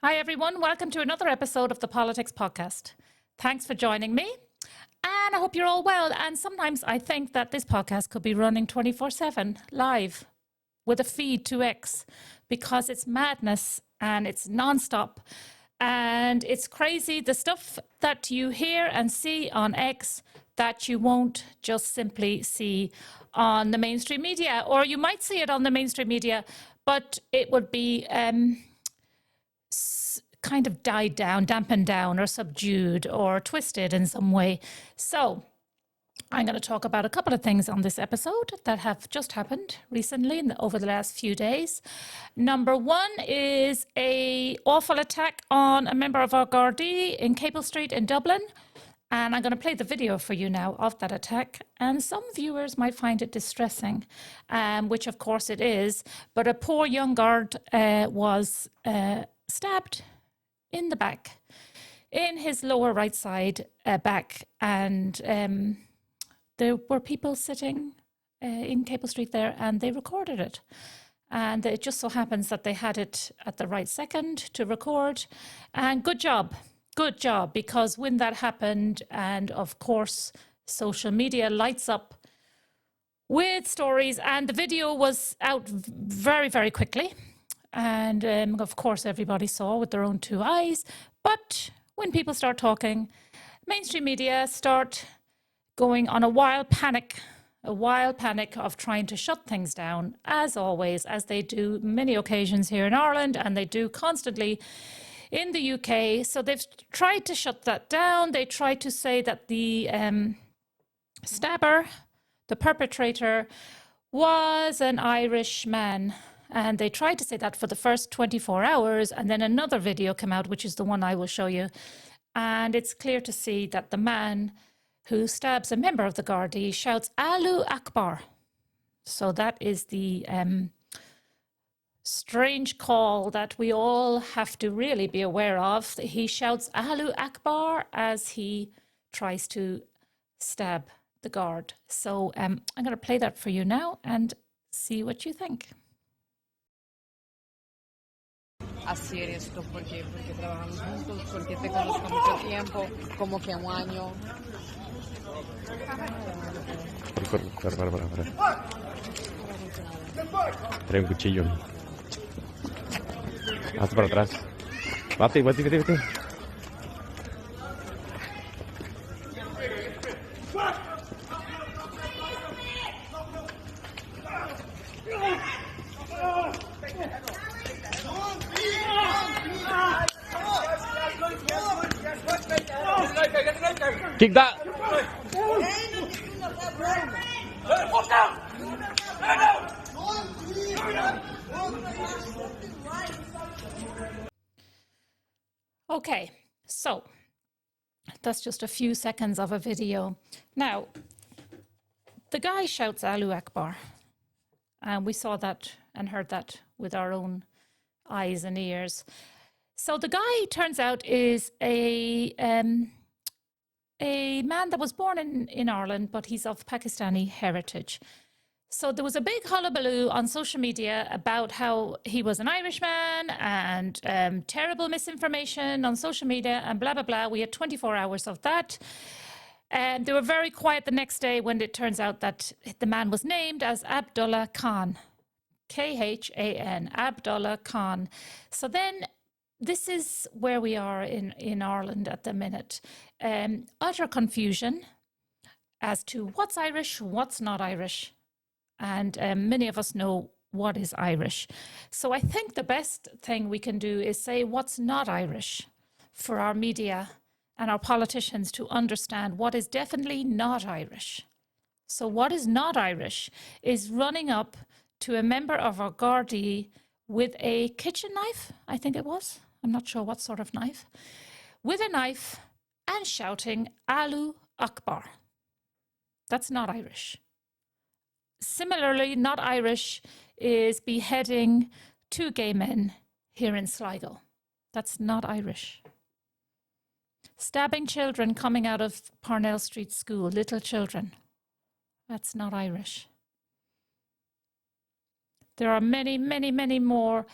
Hi, everyone. Welcome to another episode of the Politics Podcast. Thanks for joining me. And I hope you're all well. And sometimes I think that this podcast could be running 24/7 live with a feed to X because it's madness and it's nonstop and it's crazy. The stuff that you hear and see on X that you won't just simply see on the mainstream media, or you might see it on the mainstream media, but it would be kind of died down, dampened down, or subdued, or twisted in some way. So I'm going to talk about a couple of things on this episode that have just happened recently over the last few days. Number one is an awful attack on a member of our Garda in Capel Street in Dublin. And I'm going to play the video for you now of that attack. And some viewers might find it distressing, which of course it is. But a poor young guard was stabbed in the back, in his lower right side back. And there were people sitting in Capel Street there, and they recorded it. And it just so happens that they had it at the right second to record. And good job, because when that happened, and of course, social media lights up with stories, and the video was out very, very quickly. And of course, everybody saw with their own two eyes. But when people start talking, mainstream media start going on a wild panic of trying to shut things down, as always, as they do many occasions here in Ireland, and they do constantly in the UK. So they've tried to shut that down. They tried to say that the stabber, the perpetrator, was an Irish man. And they tried to say that for the first 24 hours. And then another video came out, which is the one I will show you. And it's clear to see that the man who stabs a member of the Garda shouts, "Allahu Akbar." So that is the strange call that we all have to really be aware of. He shouts "Allahu Akbar" as he tries to stab the guard. So I'm going to play that for you now and see what you think. Hacer esto porque trabajamos juntos, porque te conozco mucho tiempo, como que un año. Trae un cuchillo. Hazte para atrás. Vete. Kick that. Okay, so that's just a few seconds of a video. Now, the guy shouts "Allahu Akbar," and we saw that and heard that with our own eyes and ears. So the guy, turns out, is a man that was born in Ireland, but he's of Pakistani heritage. So there was a big hullabaloo on social media about how he was an Irishman and terrible misinformation on social media and blah, blah, blah. We had 24 hours of that. And they were very quiet the next day when it turns out that the man was named as Abdullah Khan, Khan, Abdullah Khan. So then this is where we are in Ireland at the minute. Utter confusion as to what's Irish, what's not Irish. And many of us know what is Irish. So I think the best thing we can do is say what's not Irish for our media and our politicians to understand what is definitely not Irish. So what is not Irish is running up to a member of our Garda with a kitchen knife, I think it was. I'm not sure what sort of knife. With a knife and shouting "Allahu Akbar." That's not Irish. Similarly, not Irish is beheading two gay men here in Sligo. That's not Irish. Stabbing children coming out of Parnell Street School, little children. That's not Irish. There are many, many, many more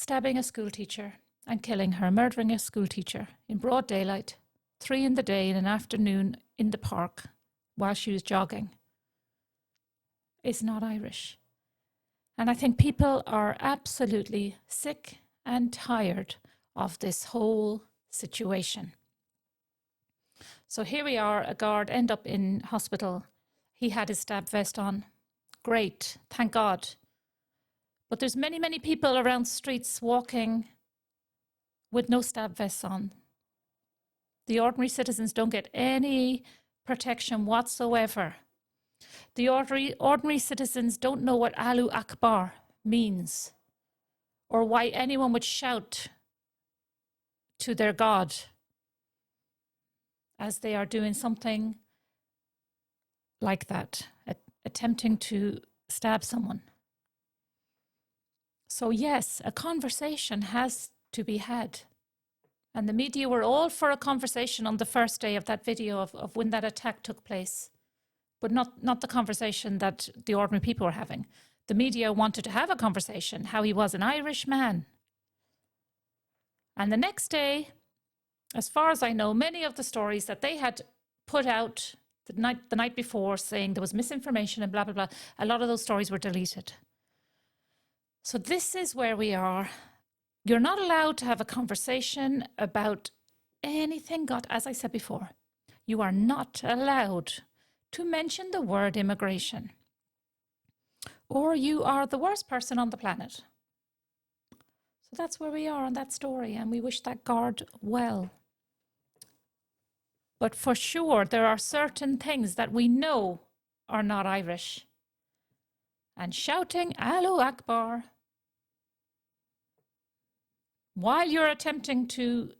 stabbing a school teacher and killing her, murdering a school teacher in broad daylight, 3 in the day in an afternoon in the park while she was jogging, is not Irish. And I think people are absolutely sick and tired of this whole situation. So here we are, a guard end up in hospital. He had his stab vest on. Great, thank God. But there's many, many people around streets walking with no stab vests on. The ordinary citizens don't get any protection whatsoever. The ordinary citizens don't know what Allahu Akbar means, or why anyone would shout to their God as they are doing something like that, attempting to stab someone. So yes, a conversation has to be had. And the media were all for a conversation on the first day of that video of when that attack took place, but not the conversation that the ordinary people were having. The media wanted to have a conversation, how he was an Irish man. And the next day, as far as I know, many of the stories that they had put out the night before saying there was misinformation and blah, blah, blah, a lot of those stories were deleted. So this is where we are. You're not allowed to have a conversation about anything, God, as I said before. You are not allowed to mention the word immigration, or you are the worst person on the planet. So that's where we are on that story, and we wish that guard well. But for sure, there are certain things that we know are not Irish. And shouting Allahu Akbar while you're attempting to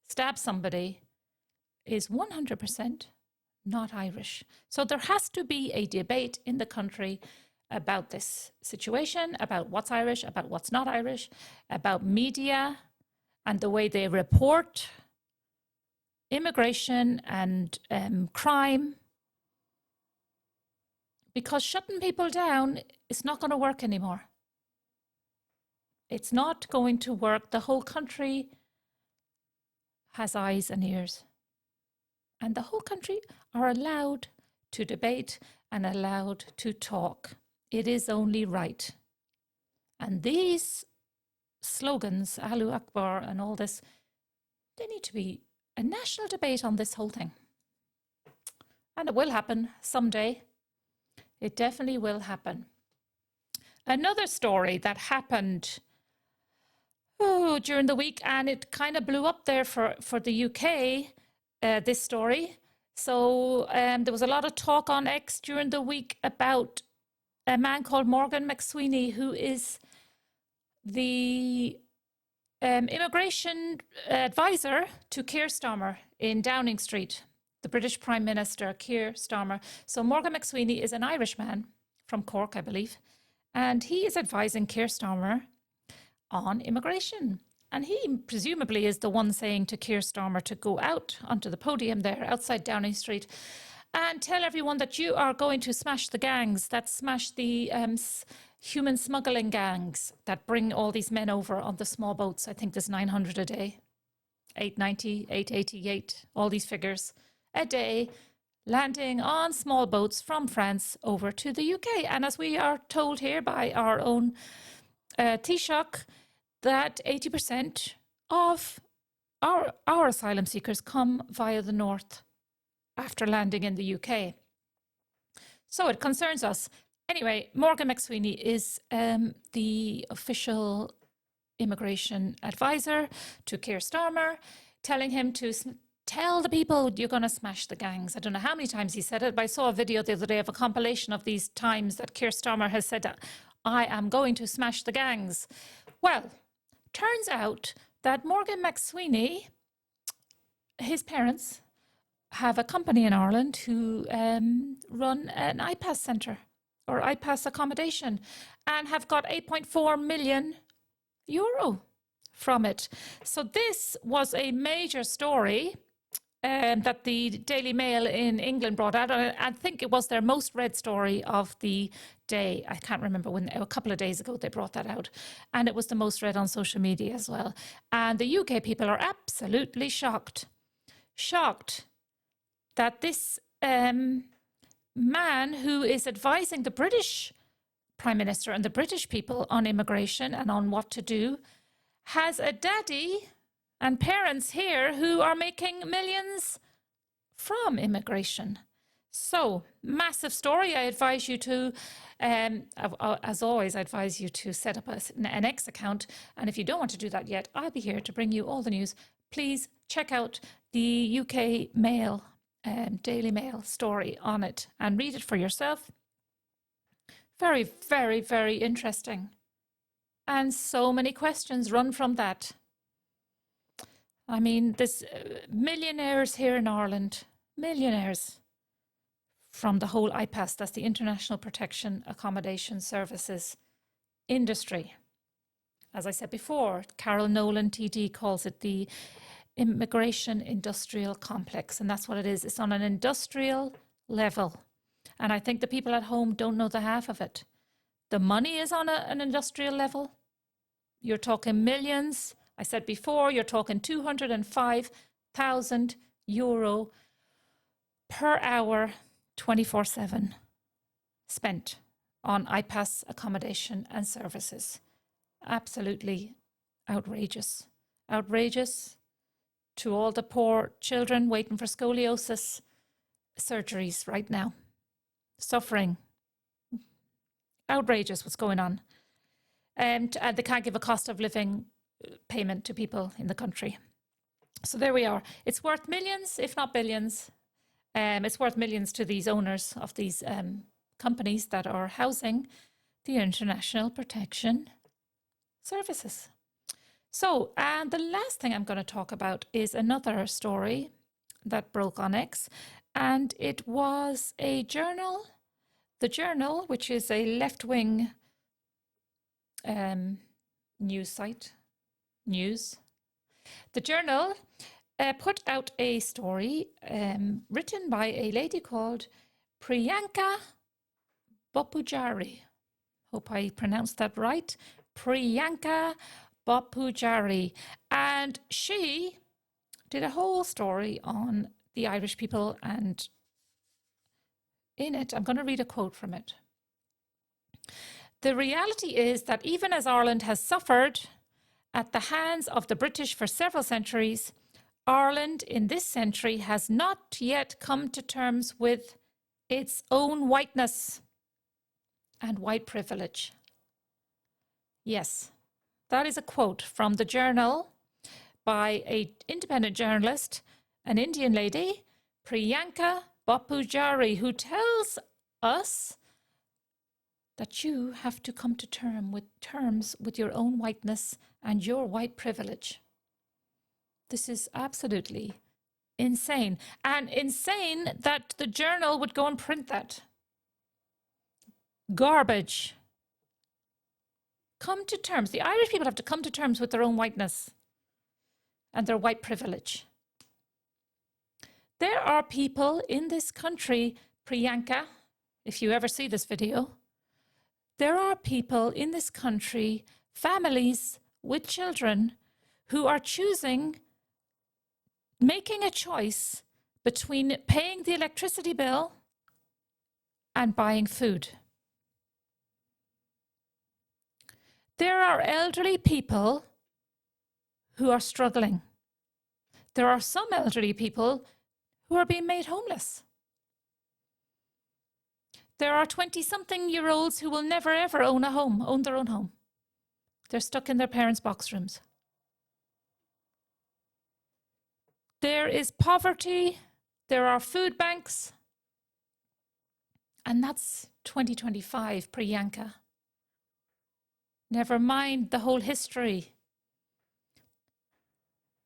stab somebody is 100% not Irish. So there has to be a debate in the country about this situation, about what's Irish, about what's not Irish, about media and the way they report immigration and crime. Because shutting people down is not going to work anymore. It's not going to work. The whole country has eyes and ears. And the whole country are allowed to debate and allowed to talk. It is only right. And these slogans, Allahu Akbar and all this, they need to be a national debate on this whole thing. And it will happen someday. It definitely will happen. Another story that happened during the week, and it kind of blew up there for the UK, this story. So there was a lot of talk on X during the week about a man called Morgan McSweeney, who is the immigration advisor to Keir Starmer in Downing Street, the British Prime Minister, Keir Starmer. So Morgan McSweeney is an Irishman from Cork, I believe, and he is advising Keir Starmer on immigration. And he presumably is the one saying to Keir Starmer to go out onto the podium there outside Downing Street and tell everyone that you are going to smash the gangs that smash the human smuggling gangs that bring all these men over on the small boats. I think there's 900 a day, 890, 888, all these figures a day, landing on small boats from France over to the UK. And as we are told here by our own Taoiseach, that 80% of our asylum seekers come via the north after landing in the UK. So it concerns us. Anyway, Morgan McSweeney is the official immigration advisor to Keir Starmer, telling him to tell the people you're going to smash the gangs. I don't know how many times he said it, but I saw a video the other day of a compilation of these times that Keir Starmer has said, I am going to smash the gangs. Well, turns out that Morgan McSweeney, his parents, have a company in Ireland who run an IPAS centre or IPAS accommodation and have got 8.4 million euro from it. So this was a major story that the Daily Mail in England brought out. I think it was their most read story of the day. I can't remember when, a couple of days ago, they brought that out. And it was the most read on social media as well. And the UK people are absolutely shocked. Shocked that this man who is advising the British Prime Minister and the British people on immigration and on what to do has a daddy and parents here who are making millions from immigration. So, massive story. I advise you to, as always, I advise you to set up an X account. And if you don't want to do that yet, I'll be here to bring you all the news. Please check out the UK Mail, Daily Mail story on it and read it for yourself. Very, very, very interesting. And so many questions run from that. I mean, there's millionaires here in Ireland, millionaires from the whole IPAS, that's the International Protection Accommodation Services industry. As I said before, Carol Nolan, TD, calls it the immigration industrial complex, and that's what it is. It's on an industrial level. And I think the people at home don't know the half of it. The money is on an industrial level. You're talking millions. I said before, you're talking €205,000 per hour, 24/7, spent on IPAS accommodation and services. Absolutely outrageous. Outrageous to all the poor children waiting for scoliosis surgeries right now. Suffering. Outrageous what's going on. And they can't give a cost of living payment to people in the country. So there we are. It's worth millions, if not billions. It's worth millions to these owners of these companies that are housing the International Protection Services. So, and the last thing I'm going to talk about is another story that broke on X, and it was a journal, The Journal, which is a left-wing news site, The Journal put out a story written by a lady called Priyanka Bopujari. Hope I pronounced that right. Priyanka Bopujari. And she did a whole story on the Irish people, and in it, I'm going to read a quote from it. The reality is that even as Ireland has suffered at the hands of the British for several centuries, Ireland in this century has not yet come to terms with its own whiteness and white privilege. Yes, that is a quote from The Journal by an independent journalist, an Indian lady, Priyanka Bopujari, who tells us that you have to come to terms with your own whiteness and your white privilege. This is absolutely insane. And insane that the Journal would go and print that. Garbage. Come to terms. The Irish people have to come to terms with their own whiteness and their white privilege. There are people in this country, Priyanka, if you ever see this video, there are people in this country, families with children, who are making a choice between paying the electricity bill and buying food. There are elderly people who are struggling. There are some elderly people who are being made homeless. There are 20-something-year-olds who will never, ever own their own home. They're stuck in their parents' box rooms. There is poverty. There are food banks. And that's 2025, Priyanka. Never mind the whole history.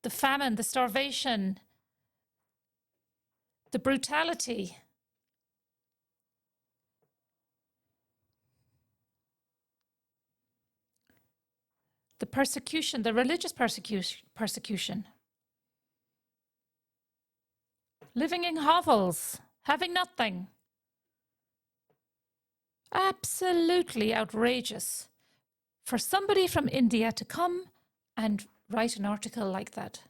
The famine, the starvation, the brutality. The persecution, the religious persecution. living in hovels, having nothing. Absolutely outrageous for somebody from India to come and write an article like that.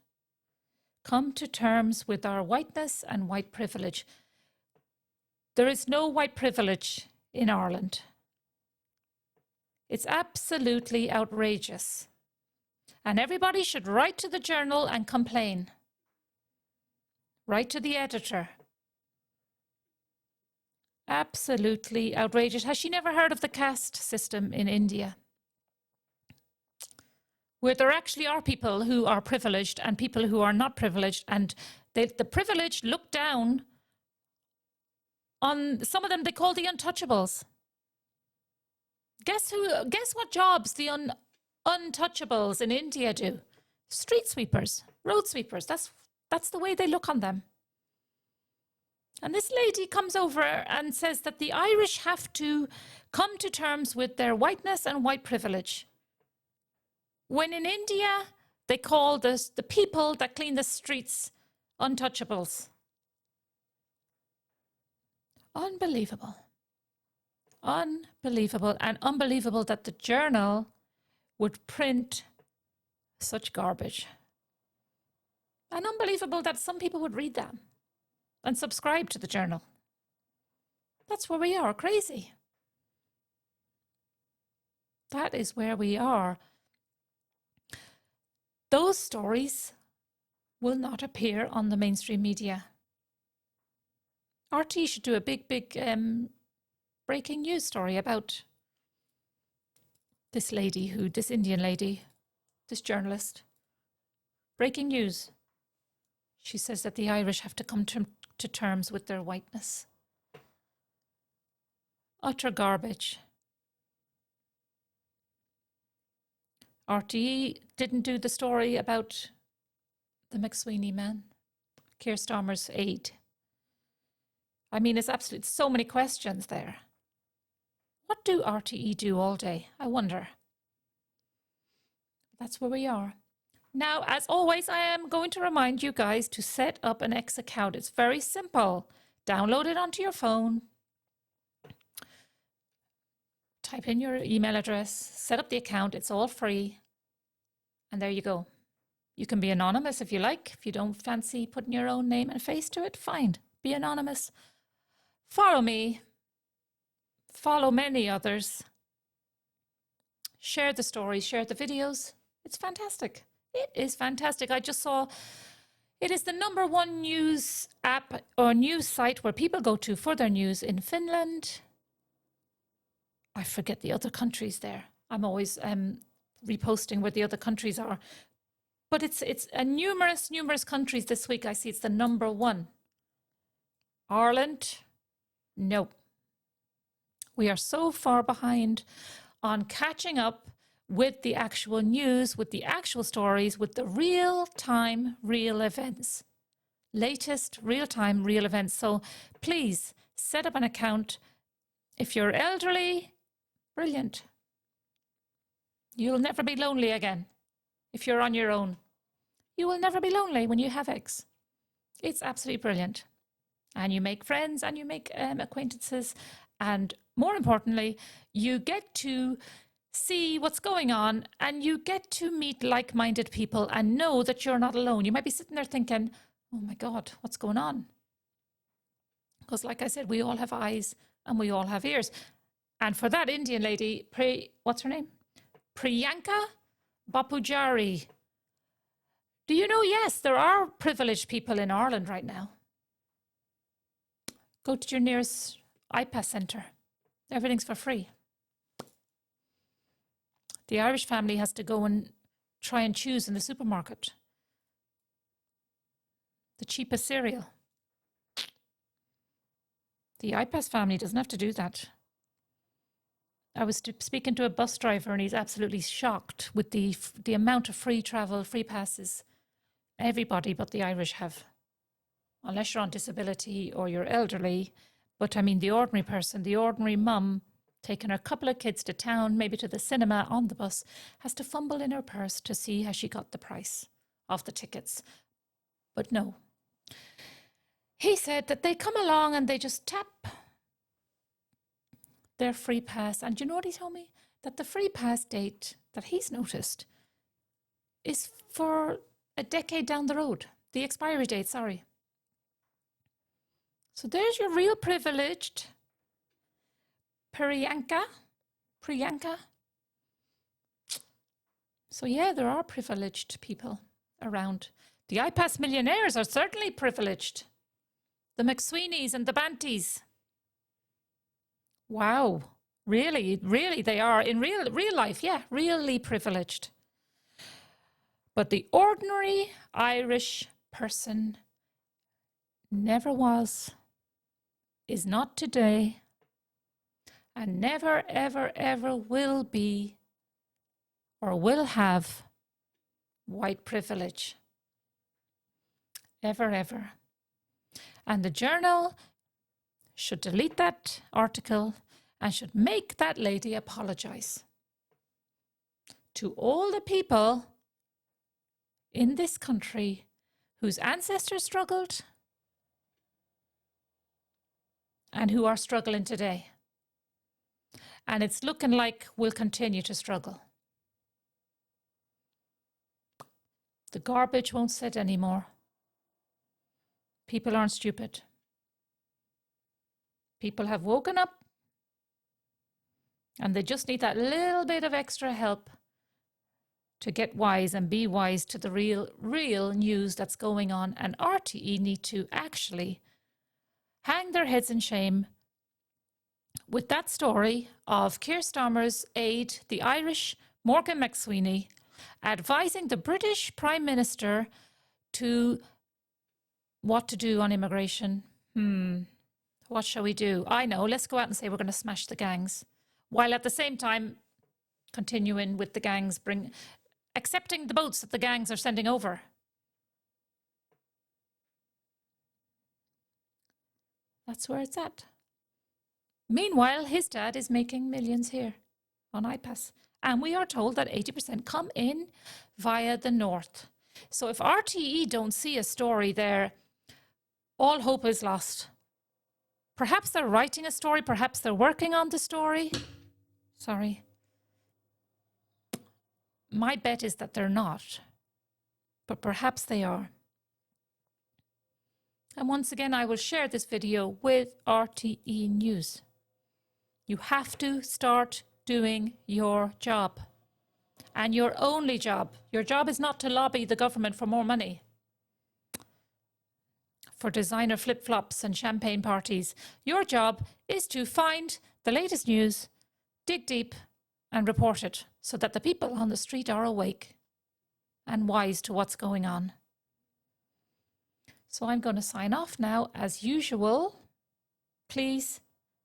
Come to terms with our whiteness and white privilege. There is no white privilege in Ireland. It's absolutely outrageous. And everybody should write to the Journal and complain. Write to the editor. Absolutely outrageous. Has she never heard of the caste system in India? Where there actually are people who are privileged and people who are not privileged, and the privileged look down on some of them. They call the untouchables. Guess what jobs the untouchables in India do? Street sweepers, road sweepers. That's the way they look on them. And this lady comes over and says that the Irish have to come to terms with their whiteness and white privilege. When in India, they call the people that clean the streets untouchables. Unbelievable. Unbelievable. And unbelievable that the Journal would print such garbage. And unbelievable that some people would read that and subscribe to the Journal. That's where we are, crazy. That is where we are. Those stories will not appear on the mainstream media. RT should do a big breaking news story about this Indian lady, this journalist. Breaking news. She says that the Irish have to come to terms with their whiteness. Utter garbage. RTE didn't do the story about the McSweeney man, Keir Starmer's aide. I mean, it's absolutely so many questions there. What do RTE do all day? I wonder. That's where we are. Now, as always, I am going to remind you guys to set up an X account. It's very simple. Download it onto your phone. Type in your email address, set up the account. It's all free. And there you go. You can be anonymous if you like. If you don't fancy putting your own name and face to it, fine. Be anonymous. Follow me. Follow many others. Share the stories, share the videos. It's fantastic. It is fantastic. I just saw it is the #1 news app or news site where people go to for their news in Finland. I forget the other countries there. I'm always reposting where the other countries are. But it's numerous countries this week. I see it's the #1. Ireland, no. We are so far behind on catching up with the actual news, with the actual stories, with the real-time, real events. Latest real-time, real events. So please set up an account. If you're elderly, brilliant. You'll never be lonely again if you're on your own. You will never be lonely when you have X. It's absolutely brilliant. And you make friends and you make acquaintances. And more importantly, you get to see what's going on and you get to meet like-minded people and know that you're not alone. You might be sitting there thinking, oh my God, what's going on? Because like I said, we all have eyes and we all have ears. And for that Indian lady, what's her name? Priyanka Bapujari. Do you know, yes, there are privileged people in Ireland right now. Go to your nearest IPAS centre. Everything's for free. The Irish family has to go and try and choose in the supermarket the cheapest cereal. The IPAS family doesn't have to do that. I was speaking to a bus driver and he's absolutely shocked with the amount of free travel, free passes everybody but the Irish have. Unless you're on disability or you're elderly. But I mean, the ordinary person, the ordinary mum, taking her couple of kids to town, maybe to the cinema on the bus, has to fumble in her purse to see how she got the price of the tickets. But no. He said that they come along and they just tap their free pass. And you know what he told me? That the free pass date that he's noticed is for a decade down the road. The expiry date, sorry. So there's your real privileged Priyanka. So yeah, there are privileged people around. The iPass millionaires are certainly privileged. The McSweeneys and the Banties. Wow. Really, really they are in real life, yeah, really privileged. But the ordinary Irish person never was, is not today, and never, ever, ever will be or will have white privilege. Ever, ever. And the journal should delete that article and should make that lady apologize to all the people in this country whose ancestors struggled and who are struggling today. And it's looking like we'll continue to struggle. The garbage won't sit anymore. People aren't stupid. People have woken up and they just need that little bit of extra help to get wise and be wise to the real news that's going on. And RTE need to actually hang their heads in shame with that story of Keir Starmer's aide, the Irish Morgan McSweeney, advising the British Prime Minister to what to do on immigration. What shall we do? I know, let's go out and say we're going to smash the gangs, while at the same time continuing with the gangs, accepting the boats that the gangs are sending over. That's where it's at. Meanwhile, his dad is making millions here on iPass. And we are told that 80% come in via the north. So if RTE don't see a story there, all hope is lost. Perhaps they're writing a story, perhaps they're working on the story. Sorry. My bet is that they're not, but perhaps they are. And once again, I will share this video with RTE News. You have to start doing your job, and your only job. Your job is not to lobby the government for more money, for designer flip-flops and champagne parties. Your job is to find the latest news, dig deep, and report it so that the people on the street are awake and wise to what's going on. So I'm going to sign off now. As usual, please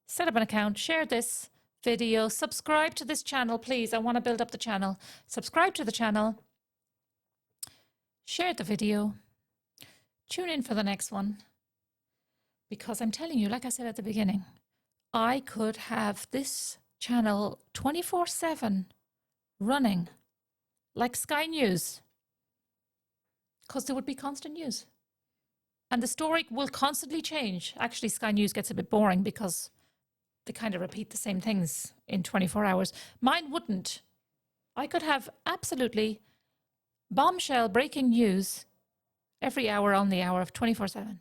set up an account, share this video, subscribe to this channel, please. I want to build up the channel. Subscribe to the channel, share the video, tune in for the next one. Because I'm telling you, like I said at the beginning, I could have this channel 24/7 running like Sky News, because there would be constant news. And the story will constantly change. Actually, Sky News gets a bit boring because they kind of repeat the same things in 24 hours. Mine wouldn't. I could have absolutely bombshell breaking news every hour on the hour of 24/7.